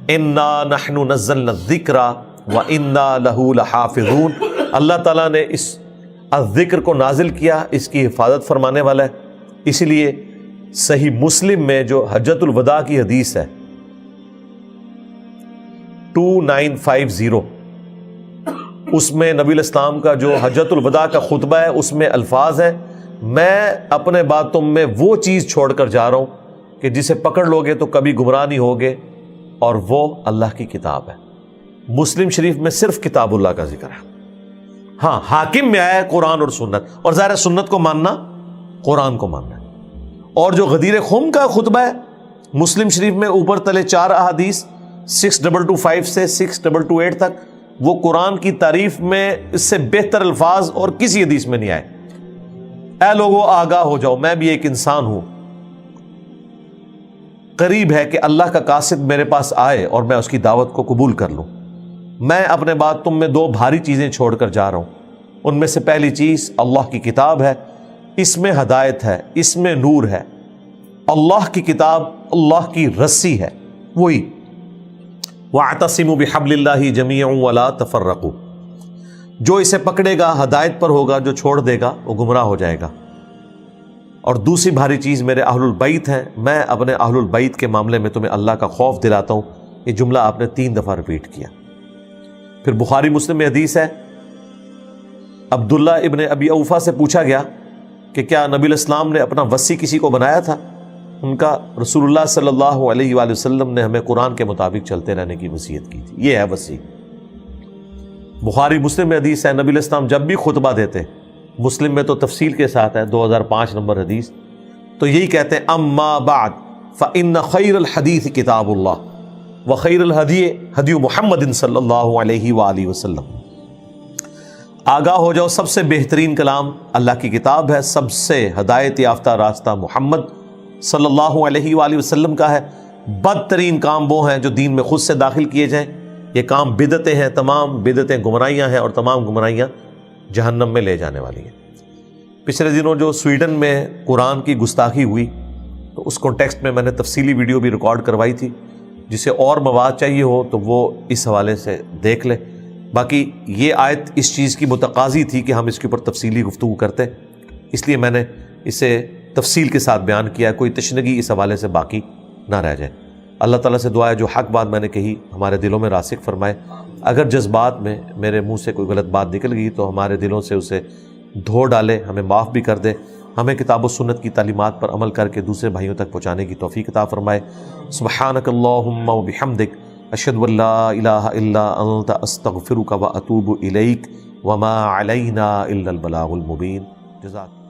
انا نحن نزلنا الذکر وانا لہ لحافظون، اللہ تعالیٰ نے اس الذکر کو نازل کیا، اس کی حفاظت فرمانے والا ہے۔ اسی لیے صحیح مسلم میں جو حجۃ الوداع کی حدیث ہے 2950، اس میں نبی الاسلام کا جو حجۃ الوداع کا خطبہ ہے اس میں الفاظ ہیں، میں اپنے بعد تم میں وہ چیز چھوڑ کر جا رہا ہوں کہ جسے پکڑ لوگے تو کبھی گمراہ نہیں ہوگے، اور وہ اللہ کی کتاب ہے۔ مسلم شریف میں صرف کتاب اللہ کا ذکر ہے، ہاں حاکم میں آیا ہے قرآن اور سنت، اور ظاہر سنت کو ماننا قرآن کو ماننا ہے۔ اور جو غدیر خم کا خطبہ ہے مسلم شریف میں اوپر تلے 4 احادیث 6225 سے 6228 تک، وہ قرآن کی تعریف میں اس سے بہتر الفاظ اور کسی حدیث میں نہیں آئے۔ اے لوگو آگاہ ہو جاؤ، میں بھی ایک انسان ہوں، قریب ہے کہ اللہ کا قاصد میرے پاس آئے اور میں اس کی دعوت کو قبول کر لوں۔ میں اپنے بعد تم میں 2 بھاری چیزیں چھوڑ کر جا رہا ہوں، ان میں سے پہلی چیز اللہ کی کتاب ہے، اس میں ہدایت ہے، اس میں نور ہے۔ اللہ کی کتاب اللہ کی رسی ہے، وہی وَاعْتَصِمُوا بِحَبْلِ اللَّهِ جَمِيعًا وَلَا تَفَرَّقُوا، جو اسے پکڑے گا ہدایت پر ہوگا، جو چھوڑ دے گا وہ گمراہ ہو جائے گا۔ اور دوسری بھاری چیز میرے اہل البیت ہیں، میں اپنے اہل البیت کے معاملے میں تمہیں اللہ کا خوف دلاتا ہوں۔ یہ جملہ آپ نے 3 دفعہ ریپیٹ کیا۔ پھر بخاری مسلم میں حدیث ہے، عبداللہ ابن ابی اوفا سے پوچھا گیا کہ کیا نبی الاسلام نے اپنا وصی کسی کو بنایا تھا؟ ان کا رسول اللہ صلی اللہ علیہ وآلہ وسلم نے ہمیں قرآن کے مطابق چلتے رہنے کی وصیت کی تھی، یہ ہے وصی۔ بخاری مسلم میں حدیث ہے، نبی الاسلام جب بھی خطبہ دیتے، مسلم میں تو تفصیل کے ساتھ ہے 2005 نمبر حدیث، تو یہی کہتے ہیں اما بعد فإن خیر الحدیث کتاب اللہ وخیر الہدی ہدی محمد صلی اللہ علیہ وآلہ وسلم۔ آگاہ ہو جاؤ، سب سے بہترین کلام اللہ کی کتاب ہے، سب سے ہدایت یافتہ راستہ محمد صلی اللہ علیہ وآلہ وسلم کا ہے۔ بدترین کام وہ ہیں جو دین میں خود سے داخل کیے جائیں، یہ کام بدعتیں ہیں، تمام بدعتیں گمراہیاں ہیں، اور تمام گمراہیاں جہنم میں لے جانے والی ہیں۔ پچھلے دنوں جو سویڈن میں قرآن کی گستاخی ہوئی، تو اس کانٹیکسٹ میں نے تفصیلی ویڈیو بھی ریکارڈ کروائی تھی، جسے اور مواد چاہیے ہو تو وہ اس حوالے سے دیکھ لے۔ باقی یہ آیت اس چیز کی متقاضی تھی کہ ہم اس کے اوپر تفصیلی گفتگو کرتے، اس لیے میں نے اسے تفصیل کے ساتھ بیان کیا، کوئی تشنگی اس حوالے سے باقی نہ رہ جائے۔ اللہ تعالیٰ سے دعا ہے جو حق بات میں نے کہی ہمارے دلوں میں راسخ فرمائے، اگر جذبات میں میرے منہ سے کوئی غلط بات نکل گئی تو ہمارے دلوں سے اسے دھو ڈالے، ہمیں معاف بھی کر دے، ہمیں کتاب و سنت کی تعلیمات پر عمل کر کے دوسرے بھائیوں تک پہنچانے کی توفیق عطا فرمائے۔ سبحانک اللہم و بحمدک، اشہد ان لا الہ الا انت، استغفرک و اتوب الیک، وما علینا الا البلاغ المبین۔ جزاک